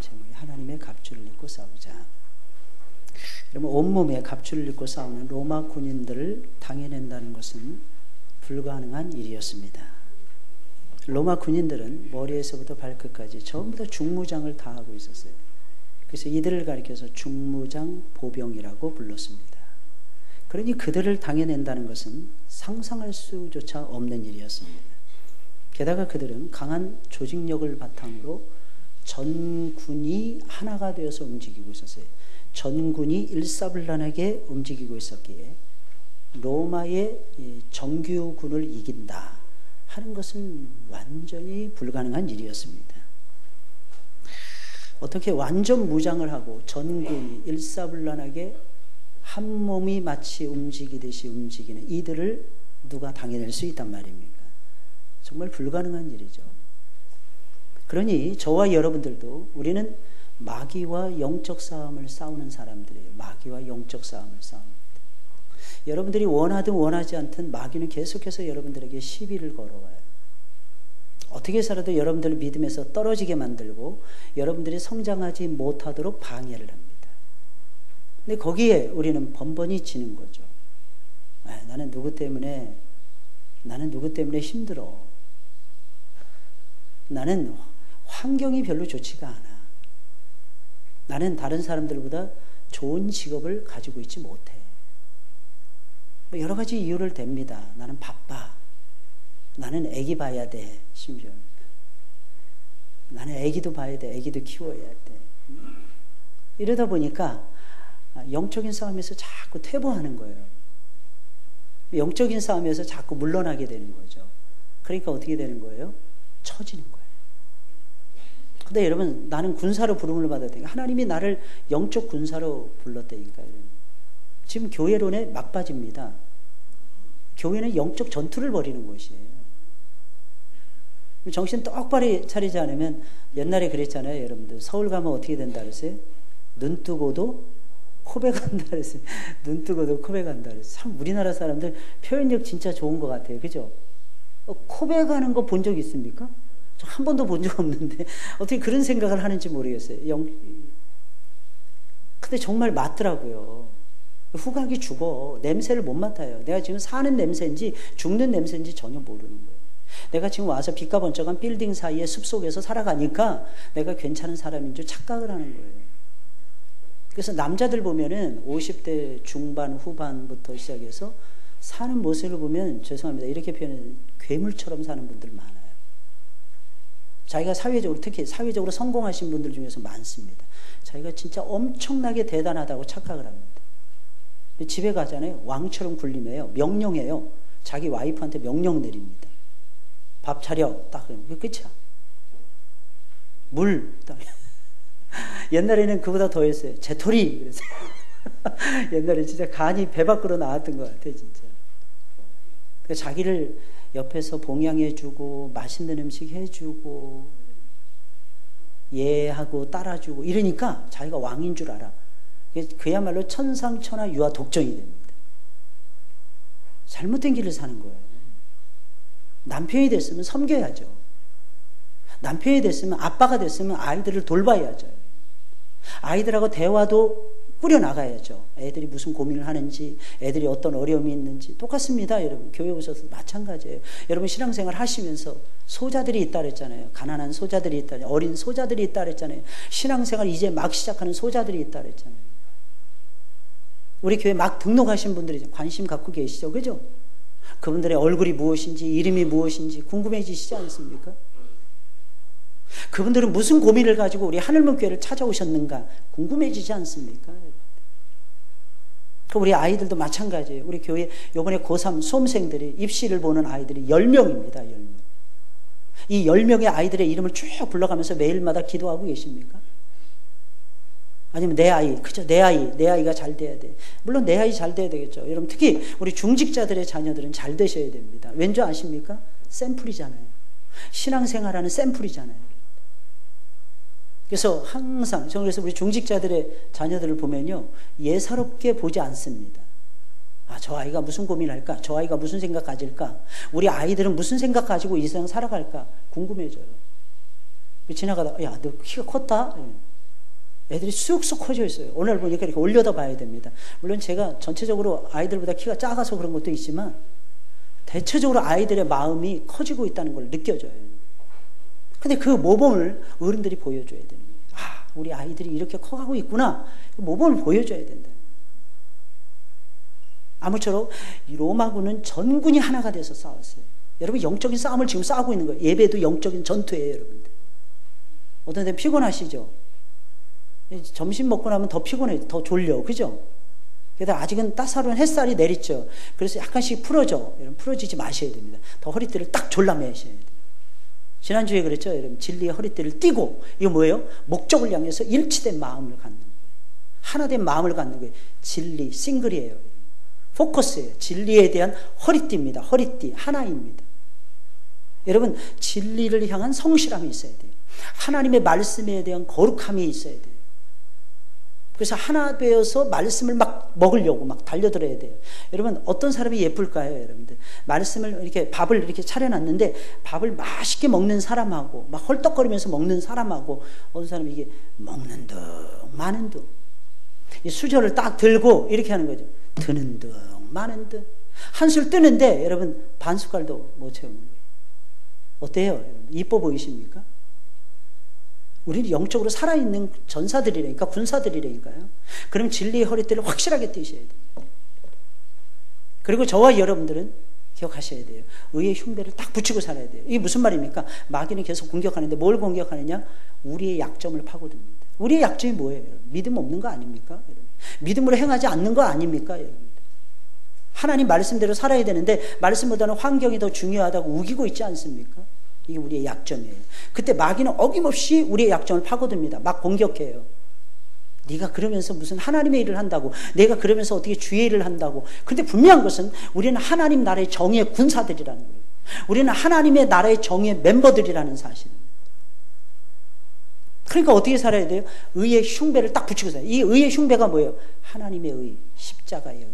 제목이 하나님의 갑주를 입고 싸우자. 그러면 온몸에 갑주를 입고 싸우는 로마 군인들을 당해낸다는 것은 불가능한 일이었습니다. 로마 군인들은 머리에서부터 발끝까지 전부 다 중무장을 다 하고 있었어요. 그래서 이들을 가리켜서 중무장 보병이라고 불렀습니다. 그러니 그들을 당해낸다는 것은 상상할 수조차 없는 일이었습니다. 게다가 그들은 강한 조직력을 바탕으로 전군이 하나가 되어서 움직이고 있었어요. 전군이 일사불란하게 움직이고 있었기에 로마의 정규군을 이긴다 하는 것은 완전히 불가능한 일이었습니다. 어떻게 완전 무장을 하고 전군이 일사불란하게 한 몸이 마치 움직이듯이 움직이는 이들을 누가 당해낼 수 있단 말입니까? 정말 불가능한 일이죠. 그러니 저와 여러분들도 우리는 마귀와 영적 싸움을 싸우는 사람들이에요. 마귀와 영적 싸움을 싸웁니다. 여러분들이 원하든 원하지 않든 마귀는 계속해서 여러분들에게 시비를 걸어와요. 어떻게 살아도 여러분들을 믿음에서 떨어지게 만들고 여러분들이 성장하지 못하도록 방해를 합니다. 근데 거기에 우리는 번번이 지는 거죠. 나는 누구 때문에 힘들어. 나는 환경이 별로 좋지가 않아. 나는 다른 사람들보다 좋은 직업을 가지고 있지 못해. 여러 가지 이유를 댑니다. 나는 바빠. 나는 애기 봐야 돼. 심지어 나는 애기도 봐야 돼. 애기도 키워야 돼. 이러다 보니까 영적인 싸움에서 자꾸 퇴보하는 거예요. 영적인 싸움에서 자꾸 물러나게 되는 거죠. 그러니까 어떻게 되는 거예요? 처지는 거예요. 근데 여러분, 나는 군사로 부름을 받았다니까. 하나님이 나를 영적 군사로 불렀다니까요. 지금 교회론에 막바지입니다. 교회는 영적 전투를 벌이는 곳이에요. 정신 똑바로 차리지 않으면 옛날에 그랬잖아요. 여러분들 서울 가면 어떻게 된다 그랬어요? 눈 뜨고도 코베 간다 그랬어요. 눈 뜨고도 코베 간다 그랬어요. 참 우리나라 사람들 표현력 진짜 좋은 것 같아요. 그죠? 코베 가는 거 본 적 있습니까? 저 한 번도 본 적 없는데 어떻게 그런 생각을 하는지 모르겠어요. 근데 정말 맞더라고요. 후각이 죽어. 냄새를 못 맡아요. 내가 지금 사는 냄새인지 죽는 냄새인지 전혀 모르는 거예요. 내가 지금 와서 빛과 번쩍한 빌딩 사이에 숲속에서 살아가니까 내가 괜찮은 사람인 줄 착각을 하는 거예요. 그래서 남자들 보면은 50대 중반 후반부터 시작해서 사는 모습을 보면 죄송합니다. 이렇게 표현해서 괴물처럼 사는 분들 많아요. 자기가 사회적으로, 특히 사회적으로 성공하신 분들 중에서 많습니다. 자기가 진짜 엄청나게 대단하다고 착각을 합니다. 집에 가잖아요. 왕처럼 군림해요. 명령해요. 자기 와이프한테 명령 내립니다. 밥 차려. 딱 그러면 그게 끝이야. 물. 딱. 옛날에는 그보다 더 했어요. 재토리. 그래서 옛날에 진짜 간이 배 밖으로 나왔던 것 같아요. 진짜. 그러니까 자기를 옆에서 봉양해주고 맛있는 음식 해주고 예하고 따라주고 이러니까 자기가 왕인 줄 알아. 그야말로 천상천하 유아 독정이 됩니다. 잘못된 길을 사는 거예요. 남편이 됐으면 섬겨야죠. 남편이 됐으면, 아빠가 됐으면 아이들을 돌봐야죠. 아이들하고 대화도 꾸려나가야죠. 애들이 무슨 고민을 하는지, 애들이 어떤 어려움이 있는지. 똑같습니다, 여러분. 교회 오셔서 마찬가지예요. 여러분 신앙생활 하시면서 소자들이 있다 그랬잖아요. 가난한 소자들이 있다, 어린 소자들이 있다 그랬잖아요. 신앙생활 이제 막 시작하는 소자들이 있다 그랬잖아요. 우리 교회 막 등록하신 분들이 관심 갖고 계시죠, 그죠? 그분들의 얼굴이 무엇인지, 이름이 무엇인지 궁금해지시지 않습니까? 그분들은 무슨 고민을 가지고 우리 하늘문 교회를 찾아오셨는가 궁금해지지 않습니까? 우리 아이들도 마찬가지예요. 우리 교회 이번에 고3 수험생들이 입시를 보는 아이들이 10명입니다. 10명. 이 10명의 아이들의 이름을 쭉 불러가면서 매일마다 기도하고 계십니까? 아니면 내 아이, 그죠? 내 아이가 잘 돼야 돼. 물론 내 아이 잘 돼야 되겠죠. 여러분 특히 우리 중직자들의 자녀들은 잘 되셔야 됩니다. 왠지 아십니까? 샘플이잖아요. 신앙생활하는 샘플이잖아요. 그래서 항상 저는 그래서 우리 중직자들의 자녀들을 보면요, 예사롭게 보지 않습니다. 아, 저 아이가 무슨 고민할까? 저 아이가 무슨 생각 가질까? 우리 아이들은 무슨 생각 가지고 이 세상 살아갈까? 궁금해져요. 지나가다, 야, 너 키가 컸다? 애들이 쑥쑥 커져 있어요. 오늘 보니까 이렇게 올려다 봐야 됩니다. 물론 제가 전체적으로 아이들보다 키가 작아서 그런 것도 있지만 대체적으로 아이들의 마음이 커지고 있다는 걸 느껴져요. 근데 그 모범을 어른들이 보여줘야 되는 거예요. 아, 우리 아이들이 이렇게 커가고 있구나. 모범을 보여줘야 된다. 아무쪼록 로마군은 전군이 하나가 돼서 싸웠어요. 여러분 영적인 싸움을 지금 싸우고 있는 거예요. 예배도 영적인 전투예요, 여러분들. 어떤 데 피곤하시죠? 점심 먹고 나면 더 피곤해, 더 졸려, 그죠? 게다가 아직은 따사로운 햇살이 내리죠. 그래서 약간씩 풀어져. 여러분 풀어지지 마셔야 됩니다. 더 허리띠를 딱 졸라매셔야 돼요. 지난주에 그랬죠, 여러분. 진리의 허리띠를 띠고, 이거 뭐예요? 목적을 향해서 일치된 마음을 갖는 거예요. 하나된 마음을 갖는 거예요. 진리, 싱글이에요. 포커스예요. 진리에 대한 허리띠입니다. 허리띠, 하나입니다. 여러분, 진리를 향한 성실함이 있어야 돼요. 하나님의 말씀에 대한 거룩함이 있어야 돼요. 그래서 하나 되어서 말씀을 막 먹으려고 막 달려들어야 돼요. 여러분, 어떤 사람이 예쁠까요, 여러분들? 말씀을 이렇게 밥을 이렇게 차려놨는데 밥을 맛있게 먹는 사람하고 막 헐떡거리면서 먹는 사람하고 어떤 사람이 이게 먹는 둥 마는 둥, 이 수저를 딱 들고 이렇게 하는 거죠. 드는 둥 마는 둥, 한술 뜨는데 여러분 반 숟갈도 못 채우는 거예요. 어때요, 여러분? 이뻐 보이십니까? 우리는 영적으로 살아있는 전사들이라니까, 군사들이라니까요. 그럼 진리의 허리띠를 확실하게 띠셔야 돼요. 그리고 저와 여러분들은 기억하셔야 돼요. 의의 흉배를 딱 붙이고 살아야 돼요. 이게 무슨 말입니까? 마귀는 계속 공격하는데 뭘 공격하느냐? 우리의 약점을 파고듭니다. 우리의 약점이 뭐예요? 믿음 없는 거 아닙니까? 믿음으로 행하지 않는 거 아닙니까? 여러분? 하나님 말씀대로 살아야 되는데 말씀보다는 환경이 더 중요하다고 우기고 있지 않습니까? 이게 우리의 약점이에요. 그때 마귀는 어김없이 우리의 약점을 파고듭니다. 막 공격해요. 네가 그러면서 무슨 하나님의 일을 한다고, 내가 그러면서 어떻게 주의 일을 한다고. 근데 분명한 것은 우리는 하나님 나라의 정의의 군사들이라는 거예요. 우리는 하나님의 나라의 정의의 멤버들이라는 사실입니다. 그러니까 어떻게 살아야 돼요? 의의 흉배를 딱 붙이고 살아요. 이 의의 흉배가 뭐예요? 하나님의 의, 십자가의 의.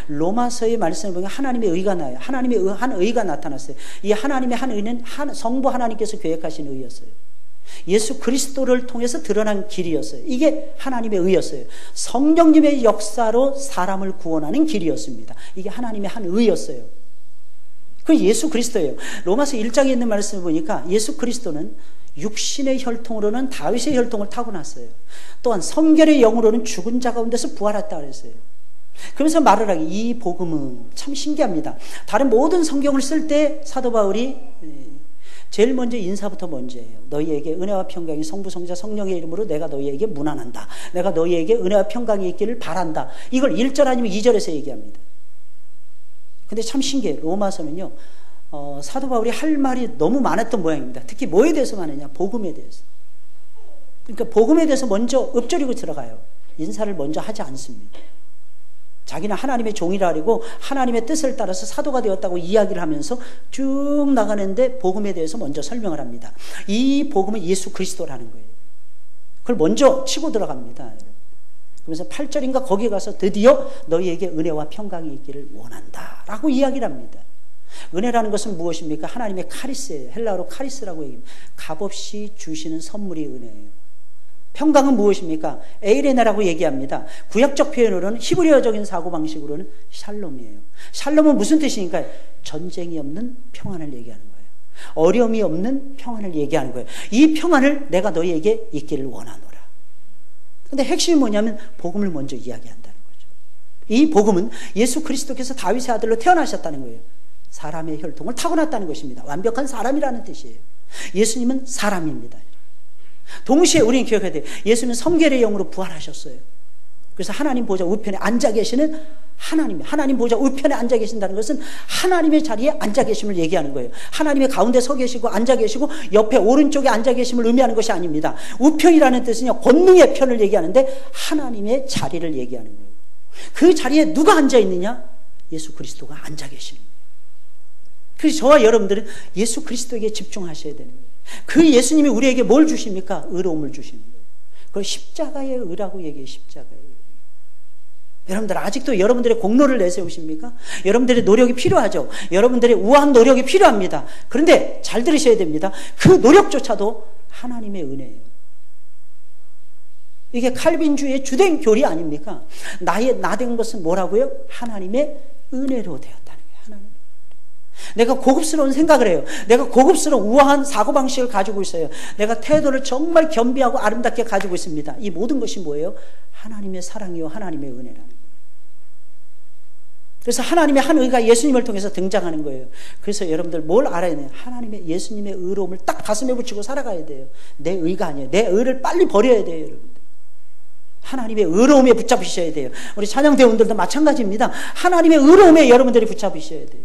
로마서의 말씀을 보면 하나님의 의가 나요. 하나님의 한 의가 나타났어요. 이 하나님의 한 의는 성부 하나님께서 계획하신 의였어요. 예수 그리스도를 통해서 드러난 길이었어요. 이게 하나님의 의였어요. 성령님의 역사로 사람을 구원하는 길이었습니다. 이게 하나님의 한 의였어요. 그 예수 그리스도예요. 로마서 1장에 있는 말씀을 보니까 예수 그리스도는 육신의 혈통으로는 다윗의 혈통을 타고났어요. 또한 성결의 영으로는 죽은 자 가운데서 부활했다 그랬어요. 그러면서 말을 하기, 이 복음은 참 신기합니다. 다른 모든 성경을 쓸 때 사도 바울이 제일 먼저 인사부터 먼저예요. 너희에게 은혜와 평강이 성부 성자 성령의 이름으로 내가 너희에게 문안한다. 내가 너희에게 은혜와 평강이 있기를 바란다. 이걸 1절 아니면 2절에서 얘기합니다. 근데 참 신기해요. 로마서는요, 사도 바울이 할 말이 너무 많았던 모양입니다. 특히 뭐에 대해서 많으냐? 복음에 대해서. 그러니까 복음에 대해서 먼저 읊조리고 들어가요. 인사를 먼저 하지 않습니다. 자기는 하나님의 종이라 그러고 하나님의 뜻을 따라서 사도가 되었다고 이야기를 하면서 쭉 나가는데 복음에 대해서 먼저 설명을 합니다. 이 복음은 예수 그리스도라는 거예요. 그걸 먼저 치고 들어갑니다. 그러면서 8절인가 거기에 가서 드디어 너희에게 은혜와 평강이 있기를 원한다 라고 이야기를 합니다. 은혜라는 것은 무엇입니까? 하나님의 카리스예요. 헬라어로 카리스라고 얘기합니다. 값없이 주시는 선물이 은혜예요. 평강은 무엇입니까? 에이레나라고 얘기합니다. 구약적 표현으로는, 히브리어적인 사고방식으로는 샬롬이에요. 샬롬은 무슨 뜻이니까? 전쟁이 없는 평안을 얘기하는 거예요. 어려움이 없는 평안을 얘기하는 거예요. 이 평안을 내가 너희에게 있기를 원하노라. 근데 핵심이 뭐냐면 복음을 먼저 이야기한다는 거죠. 이 복음은 예수 그리스도께서 다윗의 아들로 태어나셨다는 거예요. 사람의 혈통을 타고났다는 것입니다. 완벽한 사람이라는 뜻이에요. 예수님은 사람입니다. 동시에 우리는 기억해야 돼요. 예수님은 성결의 영으로 부활하셨어요. 그래서 하나님 보좌 우편에 앉아 계시는 하나님 보좌 우편에 앉아 계신다는 것은 하나님의 자리에 앉아 계심을 얘기하는 거예요. 하나님의 가운데 서 계시고 앉아 계시고 옆에 오른쪽에 앉아 계심을 의미하는 것이 아닙니다. 우편이라는 뜻은요, 권능의 편을 얘기하는데 하나님의 자리를 얘기하는 거예요. 그 자리에 누가 앉아 있느냐? 예수 그리스도가 앉아 계시는 거예요. 그래서 저와 여러분들은 예수 그리스도에게 집중하셔야 되는 거예요. 그 예수님이 우리에게 뭘 주십니까? 의로움을 주시는 거예요. 그걸 십자가의 의라고 얘기해요. 십자가의 의. 여러분들 아직도 여러분들의 공로를 내세우십니까? 여러분들의 노력이 필요하죠. 여러분들의 우아한 노력이 필요합니다. 그런데 잘 들으셔야 됩니다. 그 노력조차도 하나님의 은혜예요. 이게 칼빈주의의 주된 교리 아닙니까? 나 된 것은 뭐라고요? 하나님의 은혜로 되었다는 거예요. 하나님. 내가 고급스러운 생각을 해요. 내가 고급스러운 우아한 사고방식을 가지고 있어요. 내가 태도를 정말 겸비하고 아름답게 가지고 있습니다. 이 모든 것이 뭐예요? 하나님의 사랑이요 하나님의 은혜라는 거예요. 그래서 하나님의 한 의가 예수님을 통해서 등장하는 거예요. 그래서 여러분들 뭘 알아야 돼요? 하나님의 예수님의 의로움을 딱 가슴에 붙이고 살아가야 돼요. 내 의가 아니에요. 내 의를 빨리 버려야 돼요, 여러분들. 하나님의 의로움에 붙잡으셔야 돼요. 우리 찬양대원들도 마찬가지입니다. 하나님의 의로움에 여러분들이 붙잡으셔야 돼요.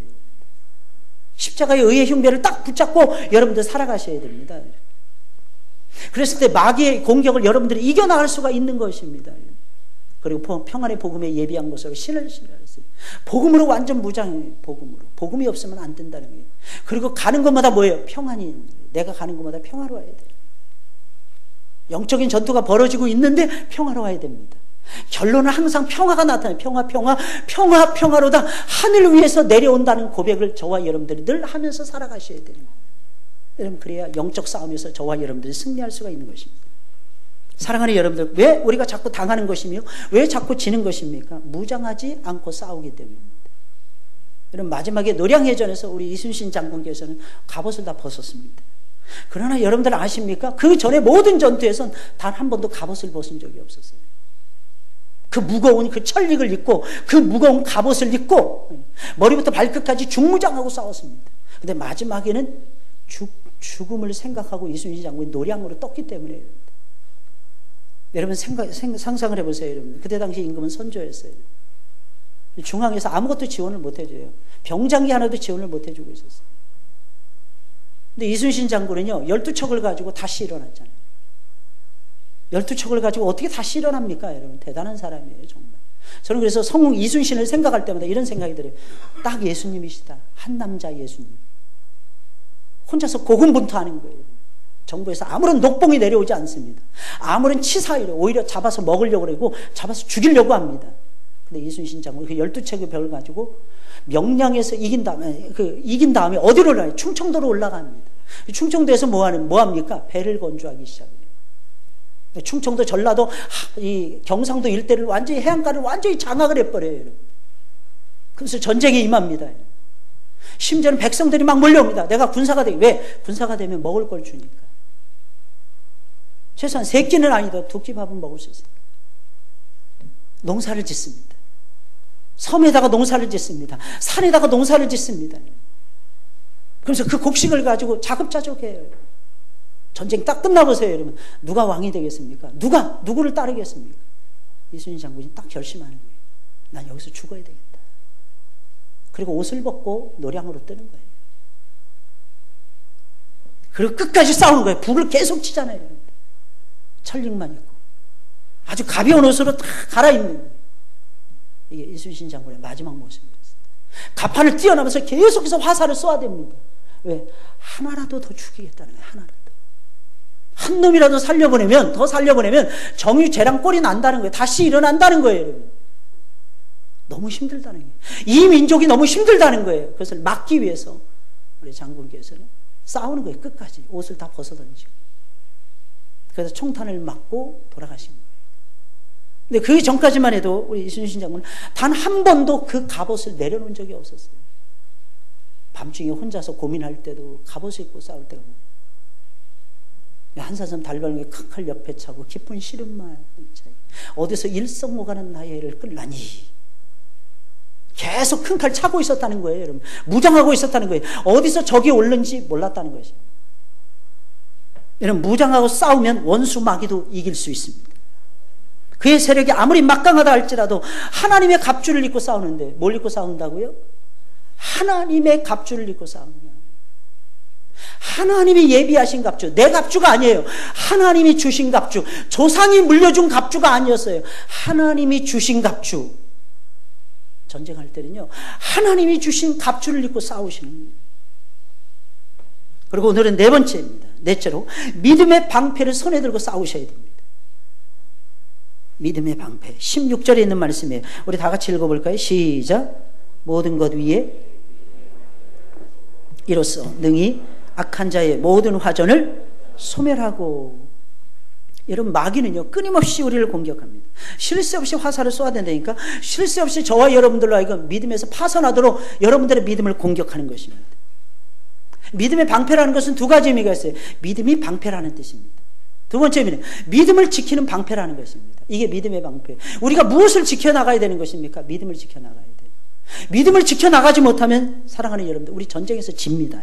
십자가의 의의 흉배를 딱 붙잡고 여러분들 살아가셔야 됩니다. 그랬을 때 마귀의 공격을 여러분들이 이겨나갈 수가 있는 것입니다. 그리고 평안의 복음에 예비한 것으로 신을 신뢰했어요. 복음으로 완전 무장해요. 복음으로. 복음이 없으면 안 된다는 거예요. 그리고 가는 곳마다 뭐예요? 평안이. 내가 가는 곳마다 평화로워야 돼요. 영적인 전투가 벌어지고 있는데 평화로워야 됩니다. 결론은 항상 평화가 나타나요. 평화로다. 하늘 위에서 내려온다는 고백을 저와 여러분들이 늘 하면서 살아가셔야 돼요. 여러분, 그래야 영적 싸움에서 저와 여러분들이 승리할 수가 있는 것입니다. 사랑하는 여러분들, 왜 우리가 자꾸 당하는 것이며 왜 자꾸 지는 것입니까? 무장하지 않고 싸우기 때문입니다. 여러분, 마지막에 노량해전에서 우리 이순신 장군께서는 갑옷을 다 벗었습니다. 그러나 여러분들 아십니까? 그 전에 모든 전투에선 단 한 번도 갑옷을 벗은 적이 없었어요. 그 무거운 그 철릭을 입고 그 무거운 갑옷을 입고 머리부터 발끝까지 중무장하고 싸웠습니다. 근데 마지막에는 죽음을 생각하고 이순신 장군이 노량으로 떴기 때문에 여러분 상상을 해보세요. 여러분. 그때 당시 임금은 선조였어요. 중앙에서 아무것도 지원을 못 해줘요. 병장기 하나도 지원을 못 해주고 있었어요. 근데 이순신 장군은요 12척을 가지고 다시 일어났잖아요. 12척을 가지고 어떻게 다시 일어납니까? 여러분, 대단한 사람이에요 정말. 저는 그래서 성웅 이순신을 생각할 때마다 이런 생각이 들어요. 딱 예수님이시다. 한 남자 예수님. 혼자서 고군분투하는 거예요. 정부에서 아무런 녹봉이 내려오지 않습니다. 아무런 치사율, 오히려 잡아서 먹으려고 그러고 잡아서 죽이려고 합니다. 근데 이순신 장군 그 12척의 별을 가지고 명량에서 이긴 다음에 어디로 올라가요? 충청도로 올라갑니다. 충청도에서 뭐합니까? 배를 건조하기 시작해요. 충청도, 전라도, 이 경상도 일대를 완전히 해안가를 완전히 장악을 해버려요. 그래서 전쟁에 임합니다. 심지어는 백성들이 막 몰려옵니다. 내가 군사가 되기. 왜? 군사가 되면 먹을 걸 주니까. 최소한 3끼는 아니더라도 2끼 밥은 먹을 수 있어요. 농사를 짓습니다. 섬에다가 농사를 짓습니다. 산에다가 농사를 짓습니다. 그래서 그 곡식을 가지고 자급자족해요. 전쟁 딱 끝나보세요, 여러분. 누가 왕이 되겠습니까? 누구를 따르겠습니까? 이순신 장군이 딱 결심하는 거예요. 난 여기서 죽어야 되겠다. 그리고 옷을 벗고 노량으로 뜨는 거예요. 그리고 끝까지 싸우는 거예요. 북을 계속 치잖아요. 철릭만 입고. 아주 가벼운 옷으로 다 갈아입는 거예요. 이게 이순신 장군의 마지막 모습이었어요. 가판을 뛰어나면서 계속해서 화살을 쏘아댑니다. 왜? 하나라도 더 죽이겠다는 거예요. 하나라도. 한 놈이라도 더 살려보내면 정유재랑 꼴이 난다는 거예요. 다시 일어난다는 거예요. 여러분. 너무 힘들다는 거예요. 이 민족이 너무 힘들다는 거예요. 그것을 막기 위해서 우리 장군께서는 싸우는 거예요. 끝까지. 옷을 다 벗어던지고. 그래서 총탄을 맞고 돌아가신 거예요. 근데 그 전까지만 해도 우리 이순신 장군은 단 한 번도 그 갑옷을 내려놓은 적이 없었어요. 밤중에 혼자서 고민할 때도 갑옷을 입고 싸울 때가 많아요. 한사슴 달걀에 칼 옆에 차고 깊은 시름만 차이. 어디서 일성오가는 나의 애를 끌라니. 계속 큰 칼 차고 있었다는 거예요, 여러분. 무장하고 있었다는 거예요. 어디서 적이 올는지 몰랐다는 것이에요. 여러분, 무장하고 싸우면 원수 마귀도 이길 수 있습니다. 그의 세력이 아무리 막강하다 할지라도 하나님의 갑주를 입고 싸우는데 뭘 입고 싸운다고요? 하나님의 갑주를 입고 싸우는 거예요. 하나님이 예비하신 갑주, 내 갑주가 아니에요. 하나님이 주신 갑주, 조상이 물려준 갑주가 아니었어요. 하나님이 주신 갑주. 전쟁할 때는요, 하나님이 주신 갑주를 입고 싸우시는 거예요. 그리고 오늘은 네 번째입니다. 넷째로 믿음의 방패를 손에 들고 싸우셔야 됩니다. 믿음의 방패. 16절에 있는 말씀이에요. 우리 다 같이 읽어볼까요? 시작. 모든 것 위에 이로써 능히 악한 자의 모든 화전을 소멸하고. 여러분, 마귀는요 끊임없이 우리를 공격합니다. 쉴 새 없이 화살을 쏘아야 된다니까. 쉴 새 없이 저와 여러분들로 하여금 믿음에서 파선하도록 여러분들의 믿음을 공격하는 것입니다. 믿음의 방패라는 것은 두 가지 의미가 있어요. 믿음이 방패라는 뜻입니다. 두 번째 의미는 믿음을 지키는 방패라는 것입니다. 이게 믿음의 방패. 우리가 무엇을 지켜나가야 되는 것입니까? 믿음을 지켜나가야 돼요. 믿음을 지켜나가지 못하면 사랑하는 여러분들, 우리 전쟁에서 집니다.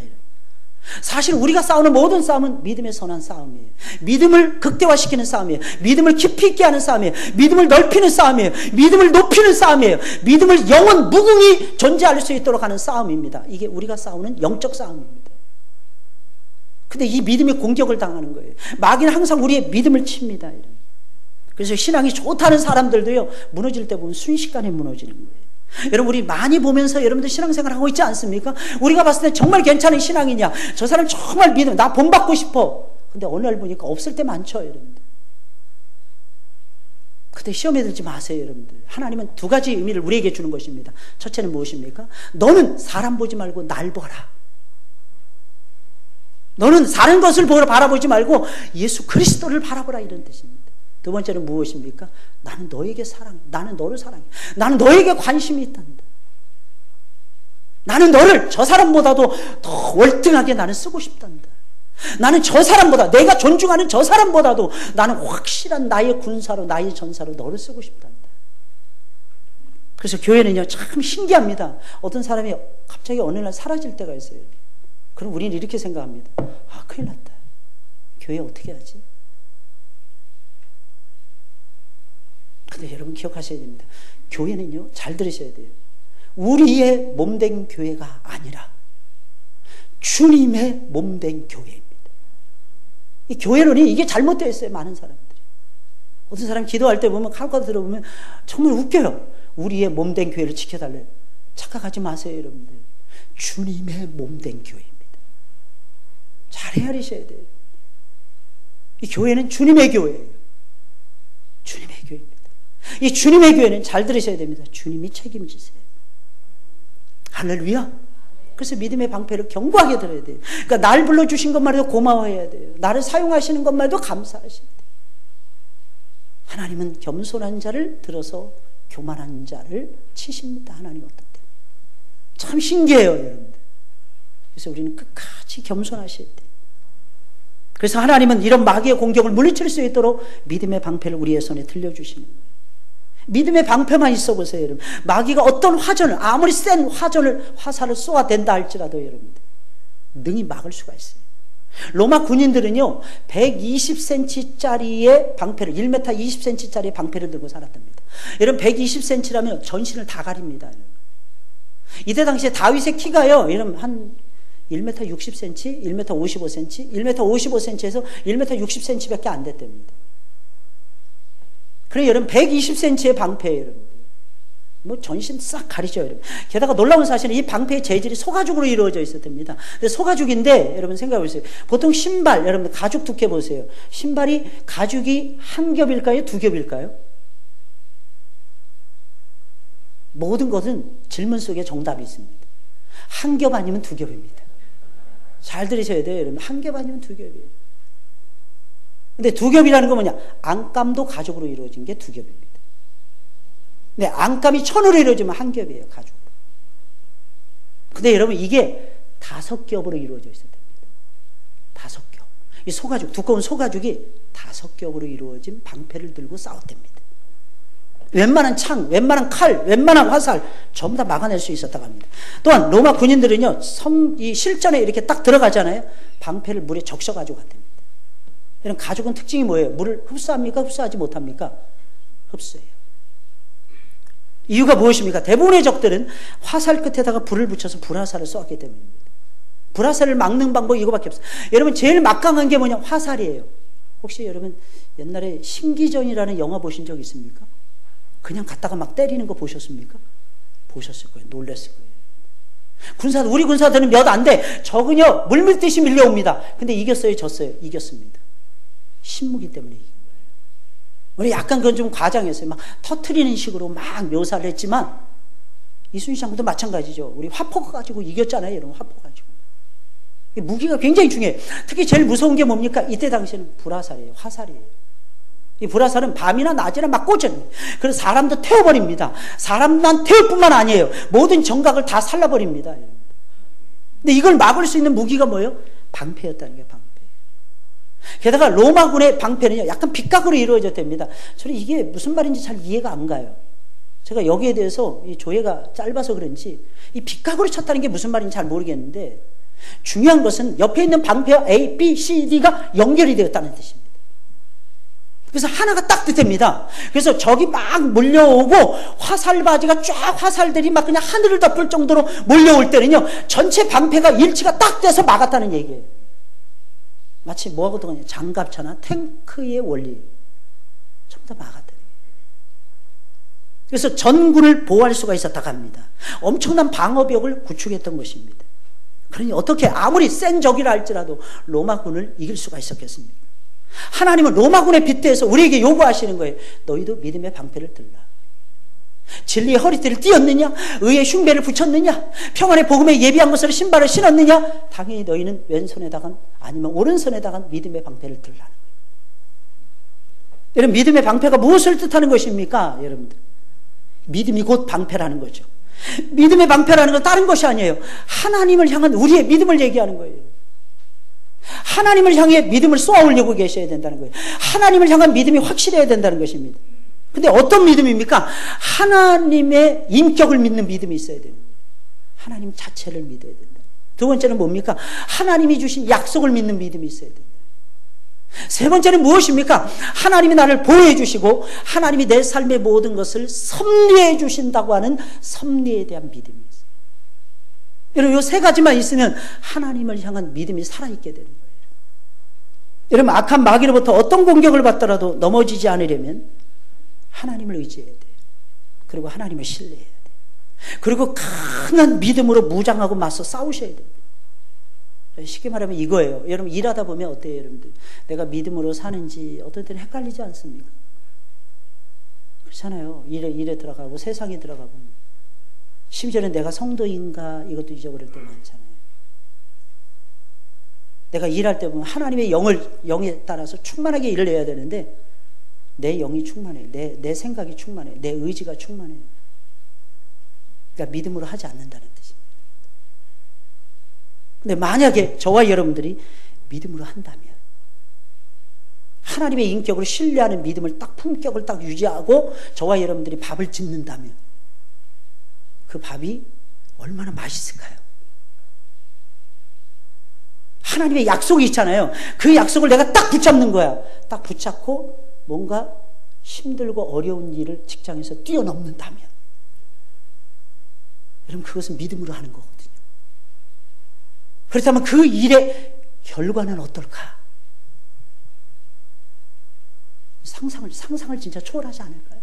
사실 우리가 싸우는 모든 싸움은 믿음의 선한 싸움이에요. 믿음을 극대화시키는 싸움이에요. 믿음을 깊이 있게 하는 싸움이에요. 믿음을 넓히는 싸움이에요. 믿음을 높이는 싸움이에요. 믿음을 영원 무궁히 존재할 수 있도록 하는 싸움입니다. 이게 우리가 싸우는 영적 싸움입니다. 근데 이 믿음이 공격을 당하는 거예요. 마귀는 항상 우리의 믿음을 칩니다. 그래서 신앙이 좋다는 사람들도요, 무너질 때 보면 순식간에 무너지는 거예요. 여러분, 우리 많이 보면서 여러분들 신앙생활 하고 있지 않습니까? 우리가 봤을 때 정말 괜찮은 신앙이냐, 저 사람 정말 믿음, 나 본받고 싶어. 근데 어느 날 보니까 없을 때 많죠, 여러분들. 그때 시험에 들지 마세요, 여러분들. 하나님은 두 가지 의미를 우리에게 주는 것입니다. 첫째는 무엇입니까? 너는 사람 보지 말고 날 보라. 너는 다른 것을 바라보지 말고 예수 그리스도를 바라보라, 이런 뜻입니다. 두 번째는 무엇입니까? 나는 너에게 사랑해. 나는 너를 사랑해. 나는 너에게 관심이 있단다. 나는 너를 저 사람보다도 더 월등하게 나는 쓰고 싶단다. 나는 저 사람보다, 내가 존중하는 저 사람보다도 나는 확실한 나의 군사로, 나의 전사로 너를 쓰고 싶단다. 그래서 교회는요 참 신기합니다. 어떤 사람이 갑자기 어느 날 사라질 때가 있어요. 그럼 우리는 이렇게 생각합니다. 아, 큰일 났다. 교회 어떻게 하지? 근데 여러분 기억하셔야 됩니다. 교회는요, 잘 들으셔야 돼요. 우리의 몸된 교회가 아니라 주님의 몸된 교회입니다. 이 교회론이 이게 잘못되어 있어요, 많은 사람들이. 어떤 사람이 기도할 때 보면, 칼과 들어보면 정말 웃겨요. 우리의 몸된 교회를 지켜달래요. 착각하지 마세요, 여러분들. 주님의 몸된 교회입니다. 잘 헤아리셔야 돼요. 이 교회는 주님의 교회예요. 주님의 교회입니다. 이 주님의 교회는 잘 들으셔야 됩니다. 주님이 책임지세요. 할렐루야. 그래서 믿음의 방패를 견고하게 들어야 돼요. 그러니까 날 불러주신 것만 해도 고마워해야 돼요. 나를 사용하시는 것만 해도 감사하셔야 돼요. 하나님은 겸손한 자를 들어서 교만한 자를 치십니다. 하나님 어떨 때. 참 신기해요, 여러분들. 그래서 우리는 끝까지 겸손하셔야 돼요. 그래서 하나님은 이런 마귀의 공격을 물리칠 수 있도록 믿음의 방패를 우리의 손에 들려주시는 거예요. 믿음의 방패만 있어 보세요, 여러분. 마귀가 어떤 화전을, 아무리 센 화살을 쏘아댄다 할지라도 여러분들 능히 막을 수가 있어요. 로마 군인들은요 120cm짜리의 방패를, 1m 20cm짜리의 방패를 들고 살았답니다. 여러분 120cm라면 전신을 다 가립니다. 이때 당시에 다윗의 키가요, 여러분 한 1m 60cm, 1m 55cm, 1m 55cm에서 1m 60cm밖에 안 됐답니다. 그래, 여러분 120cm의 방패예요, 여러분. 뭐 전신 싹 가리죠, 여러분. 게다가 놀라운 사실은 이 방패의 재질이 소가죽으로 이루어져 있었답니다. 근데 소가죽인데 여러분 생각해 보세요. 보통 신발, 여러분 가죽 두께 보세요. 신발이 가죽이 한 겹일까요, 두 겹일까요? 모든 것은 질문 속에 정답이 있습니다. 한 겹 아니면 두 겹입니다. 잘 들으셔야 돼요, 여러분. 한 겹 아니면 두 겹이에요. 근데 두 겹이라는 건 뭐냐? 안감도 가죽으로 이루어진 게 두 겹입니다. 근데 안감이 천으로 이루어지면 한 겹이에요, 가죽으로. 근데 여러분 이게 5겹으로 이루어져 있었답니다. 5겹. 이 소가죽, 두꺼운 소가죽이 5겹으로 이루어진 방패를 들고 싸웠답니다. 웬만한 창, 웬만한 칼, 웬만한 화살 전부 다 막아낼 수 있었다고 합니다. 또한 로마 군인들은요, 이 실전에 이렇게 딱 들어가잖아요. 방패를 물에 적셔가지고 갔답니다. 이런 가죽은 특징이 뭐예요? 물을 흡수합니까? 흡수하지 못합니까? 흡수해요. 이유가 무엇입니까? 대부분의 적들은 화살 끝에다가 불을 붙여서 불화살을 쏘았기 때문입니다. 불화살을 막는 방법이 이거밖에 없어요. 여러분 제일 막강한 게 뭐냐? 화살이에요. 혹시 여러분 옛날에 신기전이라는 영화 보신 적 있습니까? 그냥 갔다가 막 때리는 거 보셨습니까? 보셨을 거예요. 놀랐을 거예요. 우리 군사들은 몇 안 돼. 적은요 물밀듯이 밀려옵니다. 근데 이겼어요, 졌어요? 이겼습니다. 신무기 때문에 이긴 거예요. 우리 약간 그건 좀 과장했어요. 막 터트리는 식으로 막 묘사를 했지만 이순신 장군도 마찬가지죠. 우리 화포 가지고 이겼잖아요, 여러분. 화포 가지고. 무기가 굉장히 중요해요. 특히 제일 무서운 게 뭡니까? 이때 당시에는 불화살이에요. 화살이에요. 이 불화살은 밤이나 낮이나 막 꽂아요. 그래서 사람도 태워버립니다. 사람만 태울 뿐만 아니에요. 모든 정각을 다 살라버립니다. 근데 이걸 막을 수 있는 무기가 뭐예요? 방패였다는 게 방패. 게다가 로마군의 방패는요, 약간 빗각으로 이루어졌답니다. 저는 이게 무슨 말인지 잘 이해가 안 가요. 제가 여기에 대해서 이 조예가 짧아서 그런지 이 빗각으로 쳤다는 게 무슨 말인지 잘 모르겠는데, 중요한 것은 옆에 있는 방패와 A, B, C, D가 연결이 되었다는 뜻입니다. 그래서 하나가 딱 됩니다. 그래서 적이 막 몰려오고 화살바지가 쫙 화살들이 막 그냥 하늘을 덮을 정도로 몰려올 때는요, 전체 방패가 일치가 딱 돼서 막았다는 얘기예요. 마치 뭐하고 동하냐, 장갑차나 탱크의 원리 전부 다 막았다는 얘기예요. 그래서 전군을 보호할 수가 있었다고 합니다. 엄청난 방어벽을 구축했던 것입니다. 그러니 어떻게 아무리 센 적이라 할지라도 로마군을 이길 수가 있었겠습니까? 하나님은 로마군에 빗대서 우리에게 요구하시는 거예요. 너희도 믿음의 방패를 들라. 진리의 허리띠를 띄었느냐? 의의 흉배를 붙였느냐? 평안의 복음에 예비한 것으로 신발을 신었느냐? 당연히 너희는 왼손에다가 아니면 오른손에다가 믿음의 방패를 들라는 거예요. 여러분, 믿음의 방패가 무엇을 뜻하는 것입니까? 여러분들, 믿음이 곧 방패라는 거죠. 믿음의 방패라는 건 다른 것이 아니에요. 하나님을 향한 우리의 믿음을 얘기하는 거예요. 하나님을 향해 믿음을 쏘아 올리고 계셔야 된다는 거예요. 하나님을 향한 믿음이 확실해야 된다는 것입니다. 근데 어떤 믿음입니까? 하나님의 인격을 믿는 믿음이 있어야 돼요. 하나님 자체를 믿어야 된다. 두 번째는 뭡니까? 하나님이 주신 약속을 믿는 믿음이 있어야 된다. 세 번째는 무엇입니까? 하나님이 나를 보호해 주시고 하나님이 내 삶의 모든 것을 섭리해 주신다고 하는 섭리에 대한 믿음이 있어요. 여러분, 이 세 가지만 있으면 하나님을 향한 믿음이 살아있게 되는 거예요. 여러분, 악한 마귀로부터 어떤 공격을 받더라도 넘어지지 않으려면 하나님을 의지해야 돼요. 그리고 하나님을 신뢰해야 돼요. 그리고 강한 믿음으로 무장하고 맞서 싸우셔야 됩니다. 쉽게 말하면 이거예요. 여러분, 일하다 보면 어때요, 여러분들? 내가 믿음으로 사는지 어떤 때는 헷갈리지 않습니까? 그렇잖아요. 일에 들어가고 세상에 들어가고 심지어는 내가 성도인가 이것도 잊어버릴 때 많잖아요. 내가 일할 때 보면 하나님의 영에 따라서 충만하게 일을 해야 되는데 내 영이 충만해요. 내 생각이 충만해요. 내 의지가 충만해요. 그러니까 믿음으로 하지 않는다는 뜻입니다. 근데 만약에 저와 여러분들이 믿음으로 한다면, 하나님의 인격을 신뢰하는 믿음을 딱 품격을 딱 유지하고 저와 여러분들이 밥을 짓는다면 그 밥이 얼마나 맛있을까요? 하나님의 약속이 있잖아요. 그 약속을 내가 딱 붙잡는 거야. 딱 붙잡고 뭔가 힘들고 어려운 일을 직장에서 뛰어넘는다면, 여러분, 그것은 믿음으로 하는 거거든요. 그렇다면 그 일의 결과는 어떨까? 상상을 진짜 초월하지 않을까요?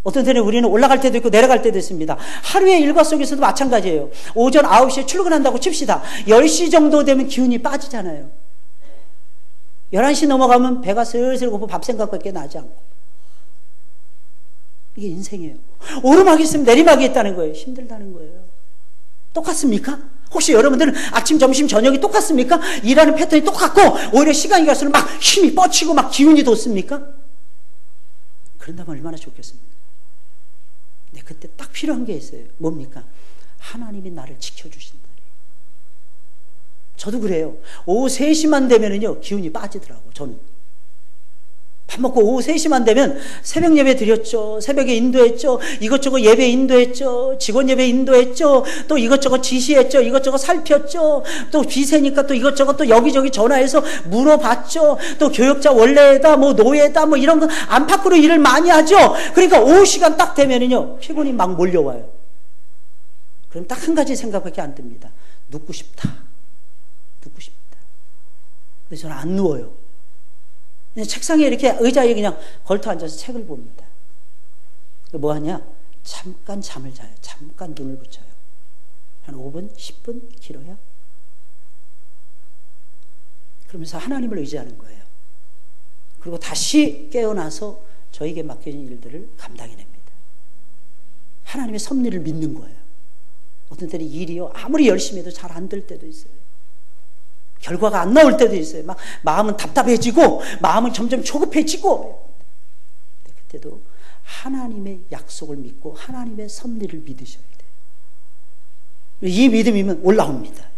어떤 때는 우리는 올라갈 때도 있고 내려갈 때도 있습니다. 하루의 일과 속에서도 마찬가지예요. 오전 9시에 출근한다고 칩시다. 10시 정도 되면 기운이 빠지잖아요. 11시 넘어가면 배가 슬슬 고프 밥 생각밖에 나지 않고. 이게 인생이에요. 오르막이 있으면 내리막이 있다는 거예요. 힘들다는 거예요. 똑같습니까? 혹시 여러분들은 아침, 점심, 저녁이 똑같습니까? 일하는 패턴이 똑같고 오히려 시간이 갈수록 막 힘이 뻗치고 막 기운이 돋습니까? 그런다면 얼마나 좋겠습니까? 네, 그때 딱 필요한 게 있어요. 뭡니까? 하나님이 나를 지켜주신다. 저도 그래요. 오후 3시만 되면은요, 기운이 빠지더라고요, 저는. 밥 먹고 오후 3시만 되면 새벽 예배 드렸죠. 새벽에 인도했죠. 이것저것 예배 인도했죠. 직원 예배 인도했죠. 또 이것저것 지시했죠. 이것저것 살폈죠. 또 비세니까 또 이것저것 또 여기저기 전화해서 물어봤죠. 또 교역자 원래다, 뭐 노예다, 뭐 이런 거 안팎으로 일을 많이 하죠. 그러니까 오후 시간 딱 되면은요, 피곤이 막 몰려와요. 그럼 딱 한 가지 생각밖에 안 듭니다. 눕고 싶다. 눕고 싶다. 그래서 저는 안 누워요. 그냥 책상에 이렇게 의자에 그냥 걸터 앉아서 책을 봅니다. 뭐 하냐? 잠깐 잠을 자요. 잠깐 눈을 붙여요. 한 5분, 10분 길어야. 그러면서 하나님을 의지하는 거예요. 그리고 다시 깨어나서 저에게 맡겨진 일들을 감당해냅니다. 하나님의 섭리를 믿는 거예요. 어떤 때는 일이요, 아무리 열심히 해도 잘 안 될 때도 있어요. 결과가 안 나올 때도 있어요. 막 마음은 답답해지고 마음은 점점 조급해지고. 그때도 하나님의 약속을 믿고 하나님의 섭리를 믿으셔야 돼요. 이 믿음이면 올라옵니다.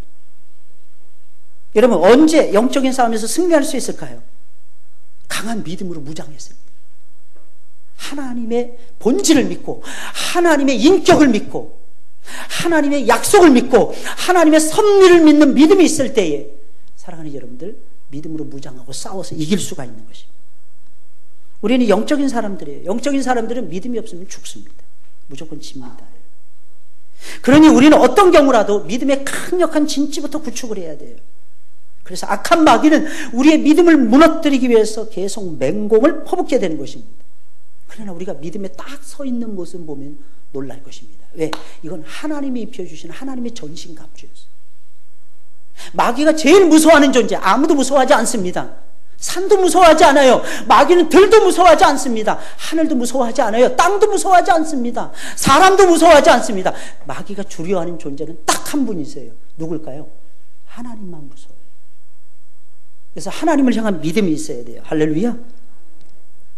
여러분 언제 영적인 싸움에서 승리할 수 있을까요? 강한 믿음으로 무장했을 때. 하나님의 본질을 믿고 하나님의 인격을 믿고 하나님의 약속을 믿고 하나님의 섭리를 믿는 믿음이 있을 때에 사랑하는 여러분들 믿음으로 무장하고 싸워서 이길 수가 있는 것입니다. 우리는 영적인 사람들이에요. 영적인 사람들은 믿음이 없으면 죽습니다. 무조건 집니다. 그러니 우리는 어떤 경우라도 믿음의 강력한 진지부터 구축을 해야 돼요. 그래서 악한 마귀는 우리의 믿음을 무너뜨리기 위해서 계속 맹공을 퍼붓게 되는 것입니다. 그러나 우리가 믿음에 딱 서 있는 모습을 보면 놀랄 것입니다. 왜? 이건 하나님이 입혀주신 하나님의 전신갑주였어요. 마귀가 제일 무서워하는 존재, 아무도 무서워하지 않습니다. 산도 무서워하지 않아요. 마귀는 들도 무서워하지 않습니다. 하늘도 무서워하지 않아요. 땅도 무서워하지 않습니다. 사람도 무서워하지 않습니다. 마귀가 두려워하는 존재는 딱 한 분이세요. 누굴까요? 하나님만 무서워요. 그래서 하나님을 향한 믿음이 있어야 돼요. 할렐루야.